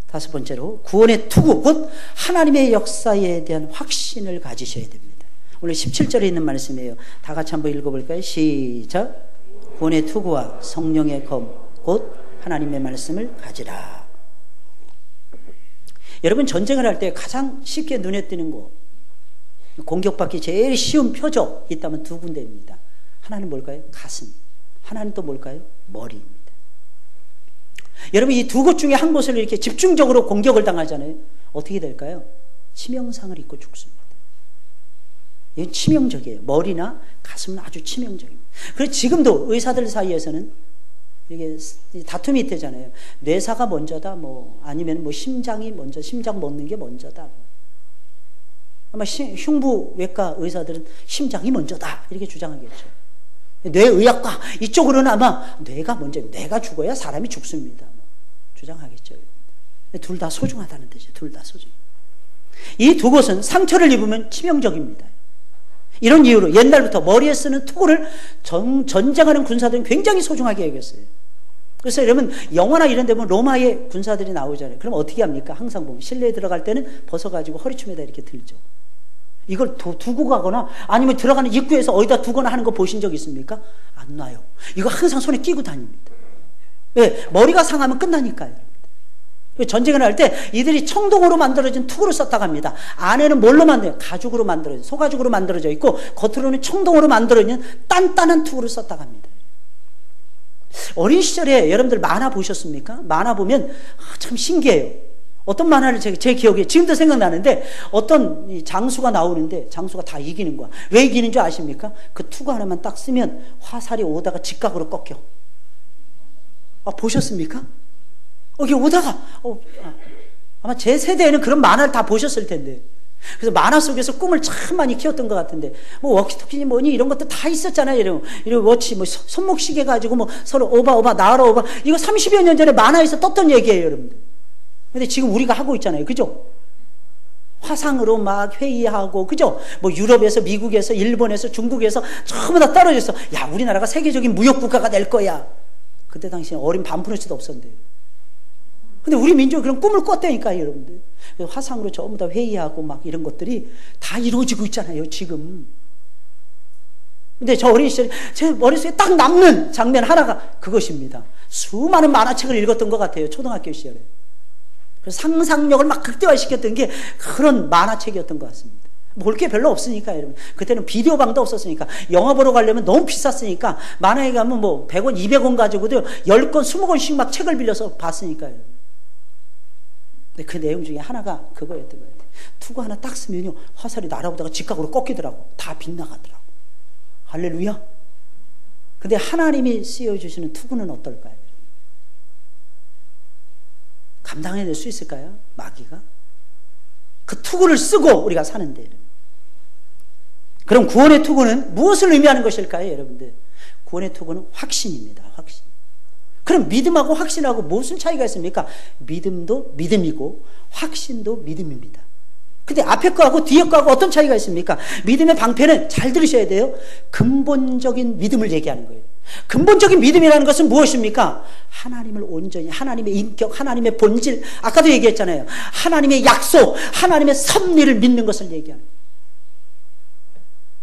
다섯 번째로 구원의 투구, 곧 하나님의 역사에 대한 확신을 가지셔야 됩니다. 오늘 17절에 있는 말씀이에요. 다 같이 한번 읽어볼까요? 시작. 구원의 투구와 성령의 검, 곧 하나님의 말씀을 가지라. 여러분 전쟁을 할 때 가장 쉽게 눈에 띄는 거, 공격받기 제일 쉬운 표적 있다면 두 군데입니다. 하나는 뭘까요? 가슴. 하나는 또 뭘까요? 머리입니다. 여러분 이 두 곳 중에 한 곳을 이렇게 집중적으로 공격을 당하잖아요. 어떻게 될까요? 치명상을 입고 죽습니다. 이건 치명적이에요. 머리나 가슴은 아주 치명적입니다. 그래서 지금도 의사들 사이에서는 이게 다툼이 있대잖아요. 뇌사가 먼저다, 뭐 아니면 뭐 심장이 먼저, 심장 먹는 게 먼저다. 아마 흉부외과 의사들은 심장이 먼저다 이렇게 주장하겠죠. 뇌의학과 이쪽으로는 아마 뇌가 먼저, 뇌가 죽어야 사람이 죽습니다. 주장하겠죠. 둘 다 소중하다는 뜻이에요. 둘 다 소중. 이 두 곳은 상처를 입으면 치명적입니다. 이런 이유로 옛날부터 머리에 쓰는 투구를 전쟁하는 군사들은 굉장히 소중하게 여겼어요. 그래서 여러분 영화나 이런 데 보면 로마의 군사들이 나오잖아요. 그럼 어떻게 합니까? 항상 보면 실내에 들어갈 때는 벗어가지고 허리춤에다 이렇게 들죠. 이걸 두고 가거나 아니면 들어가는 입구에서 어디다 두거나 하는 거 보신 적 있습니까? 안 놔요. 이거 항상 손에 끼고 다닙니다. 왜? 머리가 상하면 끝나니까요. 전쟁을 할 때 이들이 청동으로 만들어진 투구를 썼다고 합니다. 안에는 뭘로 만들어요? 가죽으로 만들어진, 소가죽으로 만들어져 있고 겉으로는 청동으로 만들어진 단단한 투구를 썼다고 합니다. 어린 시절에 여러분들 만화 보셨습니까? 만화 보면 참 신기해요. 어떤 만화를 제 기억에 지금도 생각나는데 어떤 장수가 나오는데 장수가 다 이기는 거야. 왜 이기는 줄 아십니까? 그 투구 하나만 딱 쓰면 화살이 오다가 직각으로 꺾여. 보셨습니까? 이게 오다가 아마 제 세대에는 그런 만화를 다 보셨을 텐데. 그래서 만화 속에서 꿈을 참 많이 키웠던 것 같은데 뭐 워키토키니 뭐니 이런 것도 다 있었잖아요. 이런 워치 뭐 손목시계 가지고 뭐 서로 오바 나와라 오바 이거 30여 년 전에 만화에서 떴던 얘기예요, 여러분들. 근데 지금 우리가 하고 있잖아요. 그죠? 화상으로 막 회의하고, 그죠? 뭐 유럽에서, 미국에서, 일본에서, 중국에서 전부 다 떨어졌어. 야, 우리나라가 세계적인 무역국가가 될 거야. 그때 당시에 어린 반푼어치도 없었는데. 근데 우리 민족이 그런 꿈을 꿨다니까요, 여러분들. 화상으로 전부 다 회의하고 막 이런 것들이 다 이루어지고 있잖아요, 지금. 근데 저 어린 시절에 제 머릿속에 딱 남는 장면 하나가 그것입니다. 수많은 만화책을 읽었던 것 같아요, 초등학교 시절에. 상상력을 막 극대화시켰던 게 그런 만화책이었던 것 같습니다. 볼 게 별로 없으니까, 여러분. 그때는 비디오방도 없었으니까, 영화 보러 가려면 너무 비쌌으니까, 만화에 가면 뭐 100원, 200원 가지고도 10권, 20권씩 막 책을 빌려서 봤으니까요. 근데 그 내용 중에 하나가 그거였던 거예요. 투구 하나 딱 쓰면요, 화살이 날아오다가 직각으로 꺾이더라고. 다 빗나가더라고. 할렐루야. 근데 하나님이 씌워주시는 투구는 어떨까요? 감당해낼 수 있을까요? 마귀가? 그 투구를 쓰고 우리가 사는데. 그럼 구원의 투구는 무엇을 의미하는 것일까요, 여러분들? 구원의 투구는 확신입니다. 확신. 그럼 믿음하고 확신하고 무슨 차이가 있습니까? 믿음도 믿음이고 확신도 믿음입니다. 근데 앞에 거하고 뒤에 거하고 어떤 차이가 있습니까? 믿음의 방패는 잘 들으셔야 돼요. 근본적인 믿음을 얘기하는 거예요. 근본적인 믿음이라는 것은 무엇입니까? 하나님을 온전히, 하나님의 인격, 하나님의 본질, 아까도 얘기했잖아요. 하나님의 약속, 하나님의 섭리를 믿는 것을 얘기하는 거예요.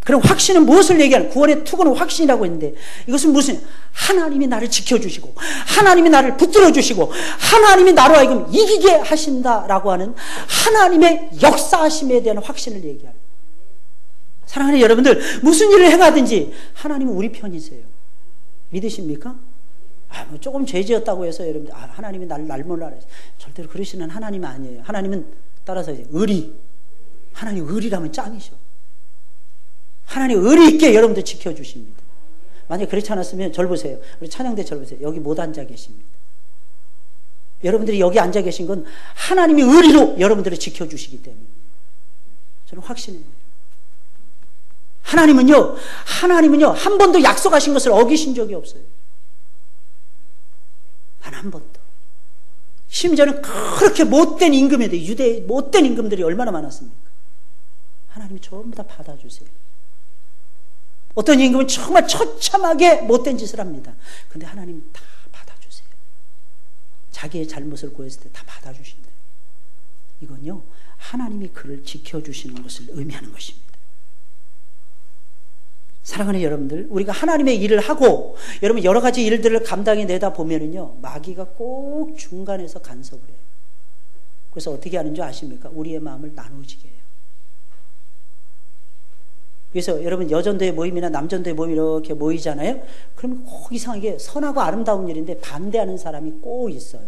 그럼 확신은 무엇을 얘기하는? 구원의 투구는 확신이라고 했는데, 이것은 무슨? 하나님이 나를 지켜주시고, 하나님이 나를 붙들어 주시고, 하나님이 나로 하여금 이기게 하신다라고 하는 하나님의 역사하심에 대한 확신을 얘기하는 거예요. 사랑하는 여러분들, 무슨 일을 행하든지 하나님은 우리 편이세요. 믿으십니까? 뭐 조금 죄 지었다고 해서 여러분들, 하나님이 날 몰라. 절대로 그러시는 하나님은 아니에요. 하나님은 따라서 하나님 의리라면 짱이셔. 하나님 의리 있게 여러분들 지켜주십니다. 만약에 그렇지 않았으면 절 보세요. 우리 찬양대 절 보세요. 여기 못 앉아 계십니다. 여러분들이 여기 앉아 계신 건 하나님이 의리로 여러분들을 지켜주시기 때문에 저는 확신해요. 하나님은요 한 번도 약속하신 것을 어기신 적이 없어요. 한 번도. 심지어는 그렇게 못된 임금에 유대의 못된 임금들이 얼마나 많았습니까? 하나님이 전부 다 받아주세요. 어떤 임금은 정말 처참하게 못된 짓을 합니다. 근데 하나님 다 받아주세요. 자기의 잘못을 고했을 때 다 받아주신다. 이건요 하나님이 그를 지켜주시는 것을 의미하는 것입니다. 사랑하는 여러분들, 우리가 하나님의 일을 하고 여러분 여러 가지 일들을 감당해 내다 보면은요 마귀가 꼭 중간에서 간섭을 해요. 그래서 어떻게 하는 줄 아십니까? 우리의 마음을 나누어지게 해요. 그래서 여러분 여전도의 모임이나 남전도의 모임 이렇게 모이잖아요. 그러면 꼭 이상하게 선하고 아름다운 일인데 반대하는 사람이 꼭 있어요.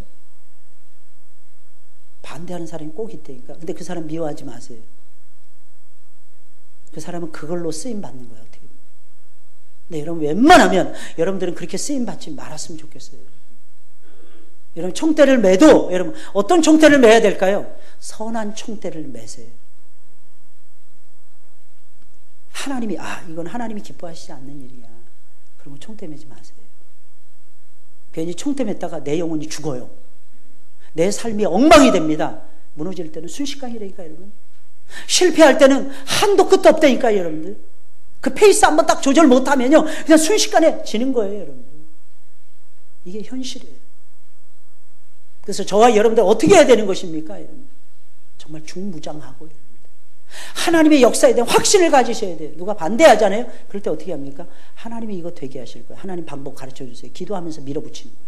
반대하는 사람이 꼭 있다니까. 근데 그 사람 미워하지 마세요. 그 사람은 그걸로 쓰임 받는 거예요. 어떻게 보면. 근데 여러분 웬만하면 여러분들은 그렇게 쓰임 받지 말았으면 좋겠어요. 여러분 총대를 매도 여러분 어떤 총대를 매야 될까요? 선한 총대를 매세요. 하나님이 이건 하나님이 기뻐하시지 않는 일이야. 그러면 총대 매지 마세요. 괜히 총대 맸다가 내 영혼이 죽어요. 내 삶이 엉망이 됩니다. 무너질 때는 순식간이라니까 여러분. 실패할 때는 한도 끝도 없다니까 여러분들. 그 페이스 한번 딱 조절 못하면요 그냥 순식간에 지는 거예요 여러분들. 이게 현실이에요. 그래서 저와 여러분들 어떻게 해야 되는 것입니까 여러분? 정말 중무장하고 하나님의 역사에 대한 확신을 가지셔야 돼요. 누가 반대하잖아요. 그럴 때 어떻게 합니까? 하나님이 이거 되게 하실 거예요. 하나님 방법 가르쳐 주세요. 기도하면서 밀어붙이는 거예요.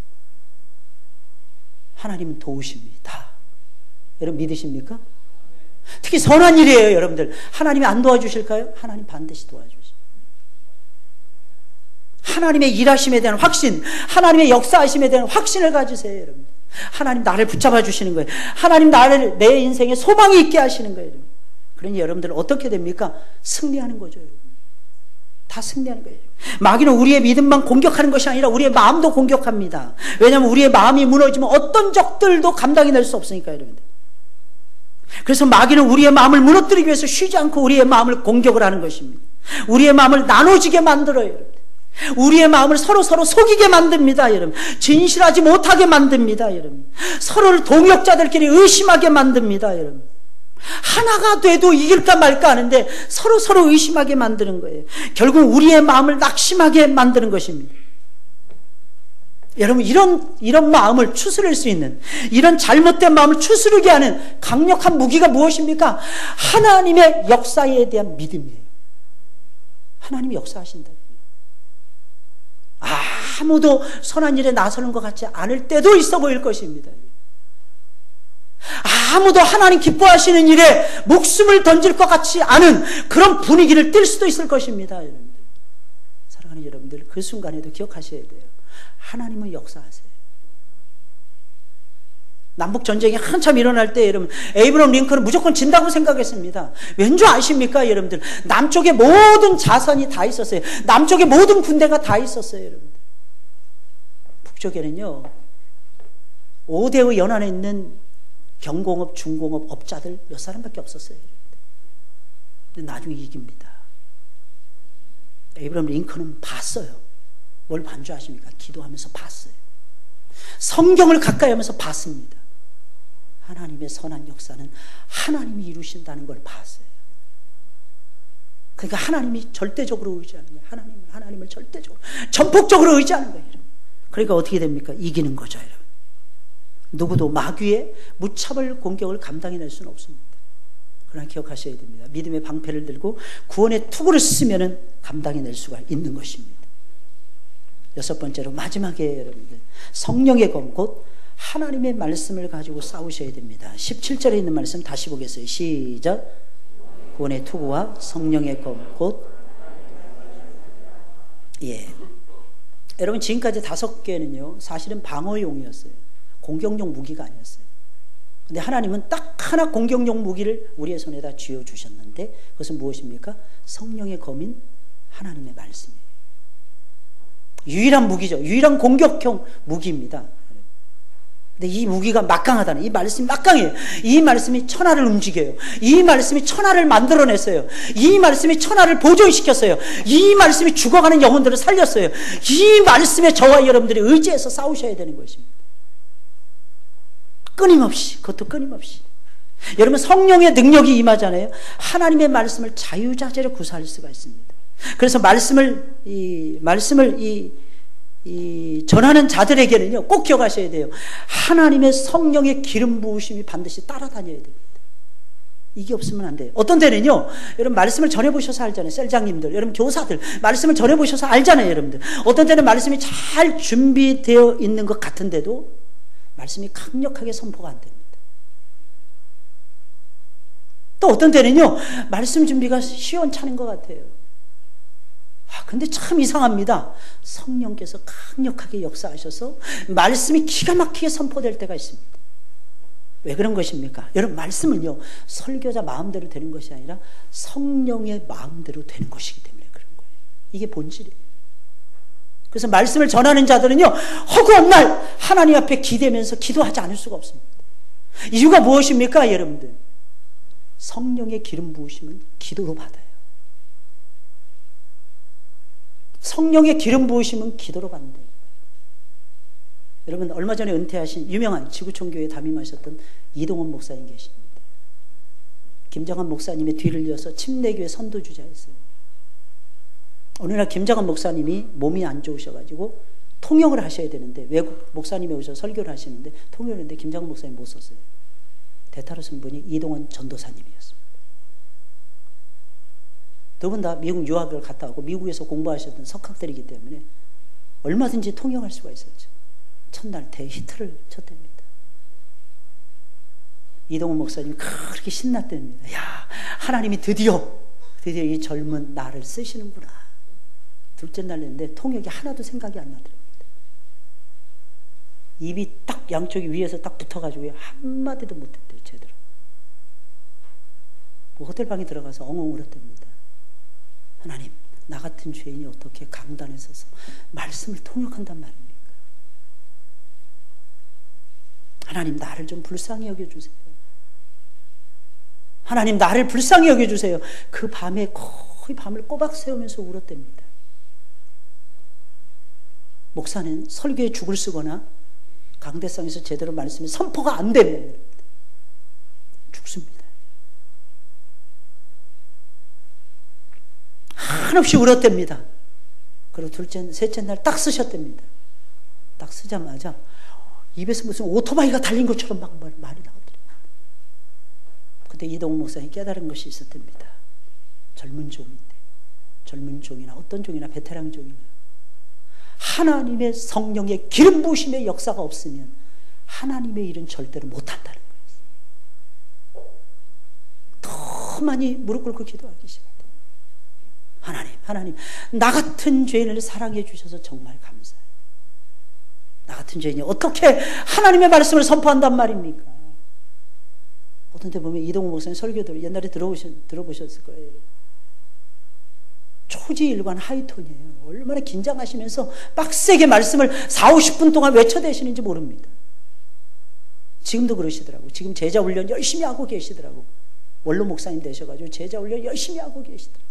하나님은 도우십니다. 여러분 믿으십니까? 특히 선한 일이에요 여러분들. 하나님이 안 도와주실까요? 하나님 반드시 도와주십니다. 하나님의 일하심에 대한 확신, 하나님의 역사하심에 대한 확신을 가지세요 여러분. 하나님 나를 붙잡아 주시는 거예요. 하나님 나를 내 인생에 소망이 있게 하시는 거예요 여러분. 그러니 여러분들은 어떻게 됩니까? 승리하는 거죠. 여러분. 다 승리하는 거예요. 마귀는 우리의 믿음만 공격하는 것이 아니라 우리의 마음도 공격합니다. 왜냐하면 우리의 마음이 무너지면 어떤 적들도 감당이 될 수 없으니까 여러분들. 그래서 마귀는 우리의 마음을 무너뜨리기 위해서 쉬지 않고 우리의 마음을 공격을 하는 것입니다. 우리의 마음을 나눠지게 만들어요. 여러분. 우리의 마음을 서로 속이게 만듭니다. 여러분. 진실하지 못하게 만듭니다. 여러분. 서로를 동역자들끼리 의심하게 만듭니다. 여러분. 하나가 돼도 이길까 말까 하는데 서로 의심하게 만드는 거예요. 결국 우리의 마음을 낙심하게 만드는 것입니다. 여러분 이런 마음을 추스릴 수 있는 이런 잘못된 마음을 추스르게 하는 강력한 무기가 무엇입니까? 하나님의 역사에 대한 믿음이에요. 하나님이 역사하신다. 아무도 선한 일에 나서는 것 같지 않을 때도 있어 보일 것입니다. 아무도 하나님 기뻐하시는 일에 목숨을 던질 것 같지 않은 그런 분위기를 띌 수도 있을 것입니다. 여러분들. 사랑하는 여러분들 그 순간에도 기억하셔야 돼요. 하나님은 역사하세요. 남북전쟁이 한참 일어날 때 여러분 에이브럼 링컨은 무조건 진다고 생각했습니다. 왠지 아십니까 여러분들? 남쪽에 모든 자산이 다 있었어요. 남쪽에 모든 군대가 다 있었어요. 여러분들. 북쪽에는요 5대의 연안에 있는 경공업, 중공업, 업자들 몇 사람밖에 없었어요. 근데 나중에 이깁니다. 에이브럼 링컨은 봤어요. 뭘 반 줄 아십니까? 기도하면서 봤어요. 성경을 가까이 하면서 봤습니다. 하나님의 선한 역사는 하나님이 이루신다는 걸 봤어요. 그러니까 하나님이 절대적으로 의지하는 거예요. 하나님을 절대적으로, 전폭적으로 의지하는 거예요. 그러니까 어떻게 됩니까? 이기는 거죠, 여러분. 누구도 마귀의 무차별 공격을 감당해낼 수는 없습니다. 그러나 기억하셔야 됩니다. 믿음의 방패를 들고 구원의 투구를 쓰면은 감당해낼 수가 있는 것입니다. 여섯 번째로 마지막에 여러분들, 성령의 검, 곧 하나님의 말씀을 가지고 싸우셔야 됩니다. 17절에 있는 말씀 다시 보겠어요. 시작. 구원의 투구와 성령의 검, 곧 여러분 지금까지 5개는요 사실은 방어용이었어요. 공격용 무기가 아니었어요. 근데 하나님은 딱 하나 공격용 무기를 우리의 손에다 쥐어주셨는데 그것은 무엇입니까? 성령의 검인 하나님의 말씀이에요. 유일한 무기죠. 유일한 공격형 무기입니다. 근데 이 무기가 막강하다는, 이 말씀이 막강해요. 이 말씀이 천하를 움직여요. 이 말씀이 천하를 만들어냈어요. 이 말씀이 천하를 보존시켰어요. 이 말씀이 죽어가는 영혼들을 살렸어요. 이 말씀에 저와 여러분들이 의지해서 싸우셔야 되는 것입니다. 끊임없이, 그것도 끊임없이. 여러분 성령의 능력이 임하잖아요. 하나님의 말씀을 자유자재로 구사할 수가 있습니다. 그래서 말씀을 전하는 자들에게는요 꼭 기억하셔야 돼요. 하나님의 성령의 기름 부으심이 반드시 따라다녀야 됩니다. 이게 없으면 안 돼요. 어떤 데는요 여러분 말씀을 전해보셔서 알잖아요. 셀장님들, 여러분 교사들 말씀을 전해보셔서 알잖아요. 여러분들 어떤 데는 말씀이 잘 준비되어 있는 것 같은데도 말씀이 강력하게 선포가 안 됩니다. 또 어떤 때는요 말씀 준비가 시원찮은 것 같아요. 근데 참 이상합니다. 성령께서 강력하게 역사하셔서 말씀이 기가 막히게 선포될 때가 있습니다. 왜 그런 것입니까? 여러분 말씀은요 설교자 마음대로 되는 것이 아니라 성령의 마음대로 되는 것이기 때문에 그런 거예요. 이게 본질이에요. 그래서 말씀을 전하는 자들은요 허구한 날 하나님 앞에 기대면서 기도하지 않을 수가 없습니다. 이유가 무엇입니까? 여러분들 성령의 기름 부으심은 기도로 받아요. 성령의 기름 부으심은 기도로 받는다. 여러분 얼마 전에 은퇴하신 유명한 지구촌교회 담임하셨던 이동원 목사님 계십니다. 김정한 목사님의 뒤를 이어서 침례교회 선도주자였어요. 어느 날 김정한 목사님이 몸이 안 좋으셔가지고 통역을 하셔야 되는데 외국 목사님이 오셔서 설교를 하시는데 통역을 했는데 김정한 목사님 못 썼어요. 대타로 쓴 분이 이동원 전도사님이었습니다. 두 분 다 미국 유학을 갔다 오고 미국에서 공부하셨던 석학들이기 때문에 얼마든지 통역할 수가 있었죠. 첫날 대히트를 쳤답니다. 이동훈 목사님이 그렇게 신났답니다. 야, 하나님이 드디어 이 젊은 나를 쓰시는구나. 둘째 날 냈는데 통역이 하나도 생각이 안 나더랍니다. 입이 딱 양쪽이 위에서 딱 붙어가지고 한마디도 못했대요. 제대로. 호텔 방에 들어가서 엉엉 울었답니다. 하나님, 나 같은 죄인이 어떻게 강단에 서서 말씀을 통역한단 말입니까? 하나님, 나를 좀 불쌍히 여겨주세요. 하나님, 나를 불쌍히 여겨주세요. 그 밤에 거의 밤을 꼬박 새우면서 울었답니다. 목사는 설교에 죽을 쓰거나 강대상에서 제대로 말씀이 선포가 안 되면 죽습니다. 한없이 울었답니다. 그리고 셋째 날 딱 쓰셨답니다. 딱 쓰자마자 입에서 무슨 오토바이가 달린 것처럼 막 말이 나오더라고요. 그때 이동훈 목사님이 깨달은 것이 있었답니다. 젊은 종인데, 젊은 종이나 어떤 종이나 베테랑 종이나 하나님의 성령의 기름 부으심의 역사가 없으면 하나님의 일은 절대로 못한다는 거예요. 더 많이 무릎 꿇고 기도하기 시작합니다. 하나님, 나 같은 죄인을 사랑해 주셔서 정말 감사해요. 나 같은 죄인이 어떻게 하나님의 말씀을 선포한단 말입니까? 어떤 데 보면 이동훈 목사님 설교들 옛날에 들어보셨을 거예요. 초지일관 하이톤이에요. 얼마나 긴장하시면서 빡세게 말씀을 40-50분 동안 외쳐대시는지 모릅니다. 지금도 그러시더라고요. 지금 제자 훈련 열심히 하고 계시더라고요. 원로 목사님 되셔가지고 제자 훈련 열심히 하고 계시더라고요.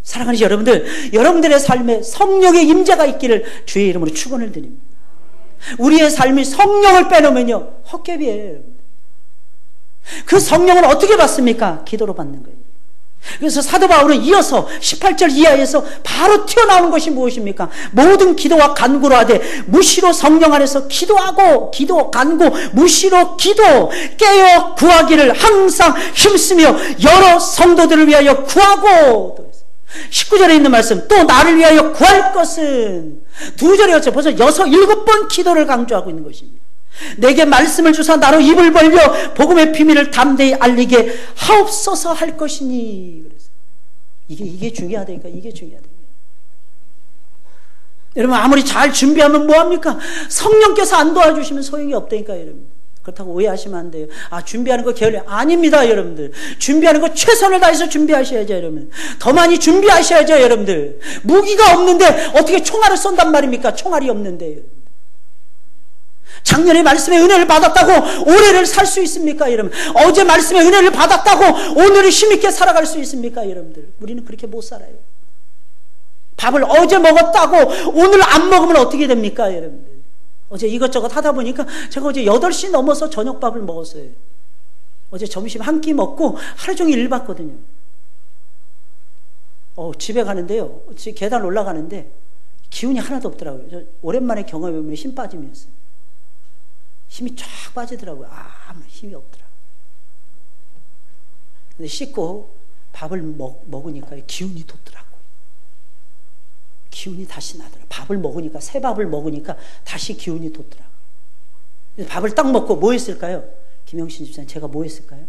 사랑하는 여러분들, 여러분들의 삶에 성령의 임재가 있기를 주의 이름으로 축원을 드립니다. 우리의 삶이 성령을 빼놓으면요 헛개비예요. 여러분들. 그 성령을 어떻게 받습니까? 기도로 받는 거예요. 그래서 사도 바울은 이어서 18절 이하에서 바로 튀어나오는 것이 무엇입니까? 모든 기도와 간구로 하되 무시로 성령 안에서 기도하고 기도 간구 무시로 기도 깨어 구하기를 항상 힘쓰며 여러 성도들을 위하여 구하고 19절에 있는 말씀 또 나를 위하여 구할 것은 2절이었죠. 벌써 6, 7번 기도를 강조하고 있는 것입니다. 내게 말씀을 주사 나로 입을 벌려 복음의 비밀을 담대히 알리게 하옵소서 할 것이니. 그래서 이게 중요하다니까. 이게 중요하다. 여러분 아무리 잘 준비하면 뭐합니까? 성령께서 안 도와주시면 소용이 없다니까 여러분. 그렇다고 오해하시면 안 돼요. 준비하는 거 게을려. 아닙니다 여러분들. 준비하는 거 최선을 다해서 준비하셔야죠 여러분. 더 많이 준비하셔야죠 여러분들. 무기가 없는데 어떻게 총알을 쏜단 말입니까? 총알이 없는데. 작년에 말씀의 은혜를 받았다고 올해를 살 수 있습니까 여러분? 어제 말씀의 은혜를 받았다고 오늘을 힘있게 살아갈 수 있습니까 여러분들? 우리는 그렇게 못 살아요. 밥을 어제 먹었다고 오늘 안 먹으면 어떻게 됩니까 여러분들? 어제 이것저것 하다 보니까 제가 어제 8시 넘어서 저녁밥을 먹었어요. 어제 점심 한 끼 먹고 하루 종일 일 봤거든요. 집에 가는데요. 계단 올라가는데 기운이 하나도 없더라고요. 저 오랜만에 경험해보면 힘 빠짐이었어요. 힘이 쫙 빠지더라고요. 아무 힘이 없더라고요. 근데 씻고 밥을 먹으니까 기운이 돋더라고요. 기운이 다시 나더라고요. 밥을 먹으니까, 새 밥을 먹으니까 다시 기운이 돋더라고요. 그래서 밥을 딱 먹고 뭐 했을까요? 김영신 집사님, 제가 뭐 했을까요?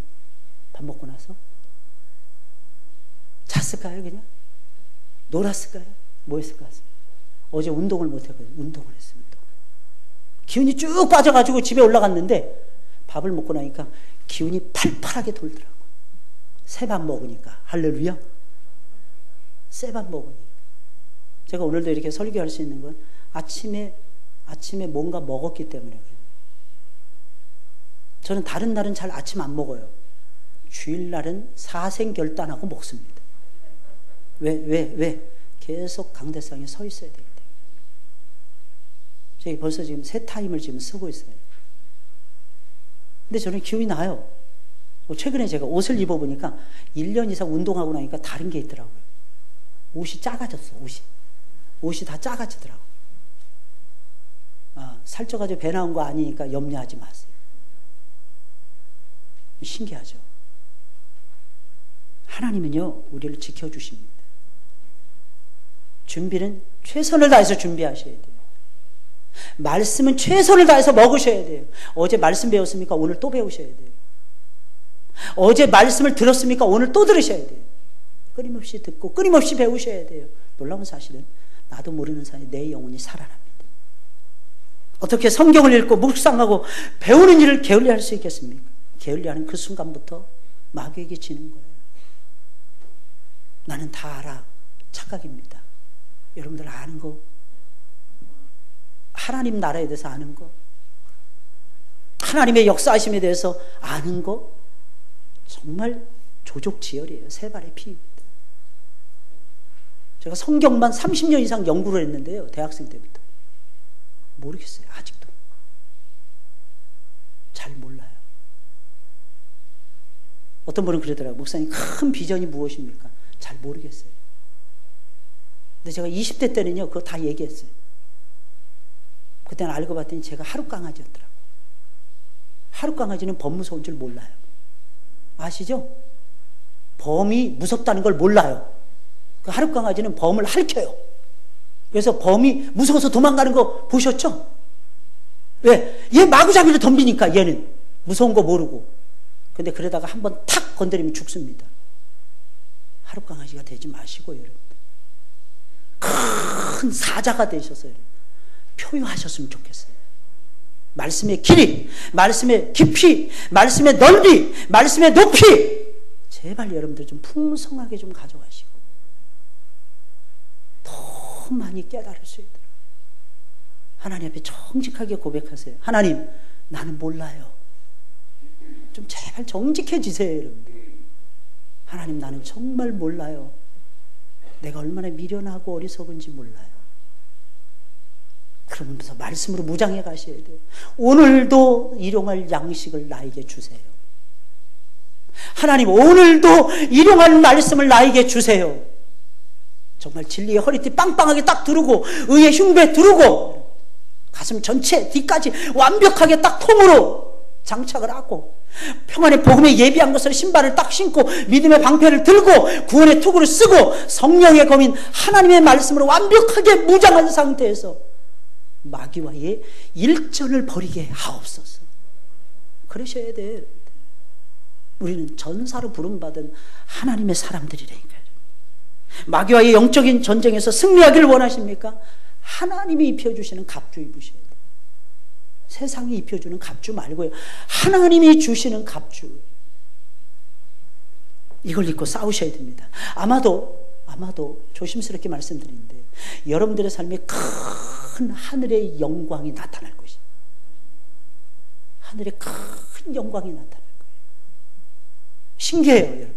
밥 먹고 나서? 잤을까요, 그냥? 놀았을까요? 뭐 했을 것 같습니다. 어제 운동을 못했거든요. 운동을 했습니다. 기운이 쭉 빠져가지고 집에 올라갔는데 밥을 먹고 나니까 기운이 팔팔하게 돌더라고. 새 밥 먹으니까. 할렐루야. 새 밥 먹으니까. 제가 오늘도 이렇게 설교할 수 있는 건 아침에 뭔가 먹었기 때문에 그래요. 저는 다른 날은 잘 아침 안 먹어요. 주일날은 사생결단하고 먹습니다. 왜? 계속 강대상에 서 있어야 되기 때문에. 저희 벌써 지금 새 타임을 지금 쓰고 있어요. 근데 저는 기운이 나요. 최근에 제가 옷을 입어보니까 1년 이상 운동하고 나니까 다른 게 있더라고요. 옷이 작아졌어, 옷이 다 작아지더라고요. 살쪄가지고 배 나온 거 아니니까 염려하지 마세요. 신기하죠? 하나님은요, 우리를 지켜주십니다. 준비는 최선을 다해서 준비하셔야 돼요. 말씀은 최선을 다해서 먹으셔야 돼요. 어제 말씀 배웠습니까? 오늘 또 배우셔야 돼요. 어제 말씀을 들었습니까? 오늘 또 들으셔야 돼요. 끊임없이 듣고 끊임없이 배우셔야 돼요. 놀라운 사실은 나도 모르는 사이에 내 영혼이 살아납니다. 어떻게 성경을 읽고 묵상하고 배우는 일을 게을리할 수 있겠습니까? 게을리하는 그 순간부터 마귀에게 지는 거예요. 나는 다 알아. 착각입니다. 여러분들 아는 거, 하나님 나라에 대해서 아는 거, 하나님의 역사하심에 대해서 아는 거, 정말 조족지혈이에요. 세 발의 피입니다. 제가 성경만 30년 이상 연구를 했는데요. 대학생 때부터. 모르겠어요. 아직도. 잘 몰라요. 어떤 분은 그러더라고요. 목사님, 큰 비전이 무엇입니까? 잘 모르겠어요. 근데 제가 20대 때는요, 그거 다 얘기했어요. 그때는 알고 봤더니 제가 하룻강아지였더라고요. 하룻강아지는 범 무서운 줄 몰라요. 아시죠? 범이 무섭다는 걸 몰라요. 그 하룻강아지는 범을 핥혀요. 그래서 범이 무서워서 도망가는 거 보셨죠? 왜? 얘 마구잡이로 덤비니까 얘는 무서운 거 모르고. 근데 그러다가 한번 탁 건드리면 죽습니다. 하룻강아지가 되지 마시고 여러분. 큰 사자가 되셔서 표효하셨으면 좋겠어요. 말씀의 길이, 말씀의 깊이, 말씀의 넓이, 말씀의 높이, 제발 여러분들 좀 풍성하게 좀 가져가시고 더 많이 깨달을 수 있도록 하나님 앞에 정직하게 고백하세요. 하나님, 나는 몰라요. 좀 제발 정직해지세요, 여러분들. 하나님, 나는 정말 몰라요. 내가 얼마나 미련하고 어리석은지 몰라요. 그러면서 말씀으로 무장해 가셔야 돼요. 오늘도 일용할 양식을 나에게 주세요. 하나님 오늘도 일용할 말씀을 나에게 주세요. 정말 진리의 허리띠 빵빵하게 딱 두르고 의의 흉배 두르고 가슴 전체 뒤까지 완벽하게 딱 통으로 장착을 하고 평안의 복음에 예비한 것을 신발을 딱 신고 믿음의 방패를 들고 구원의 투구를 쓰고 성령의 검인 하나님의 말씀으로 완벽하게 무장한 상태에서 마귀와의 일전을 벌이게 하옵소서. 그러셔야 돼요. 우리는 전사로 부름받은 하나님의 사람들이라니까요. 마귀와의 영적인 전쟁에서 승리하기를 원하십니까? 하나님이 입혀주시는 갑주 입으셔야 돼요. 세상이 입혀주는 갑주 말고요. 하나님이 주시는 갑주. 이걸 입고 싸우셔야 됩니다. 아마도 조심스럽게 말씀드리는데 여러분들의 삶에 큰 하늘의 영광이 나타날 것입니다. 하늘의 큰 영광이 나타날 거예요. 신기해요, 여러분들.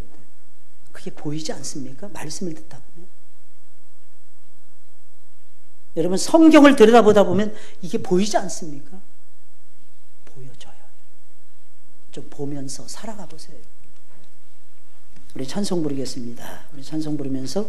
그게 보이지 않습니까? 말씀을 듣다 보면. 여러분 성경을 들여다보다 보면 이게 보이지 않습니까? 보여져요. 좀 보면서 살아가 보세요. 우리 찬송 부르겠습니다. 우리 찬송 부르면서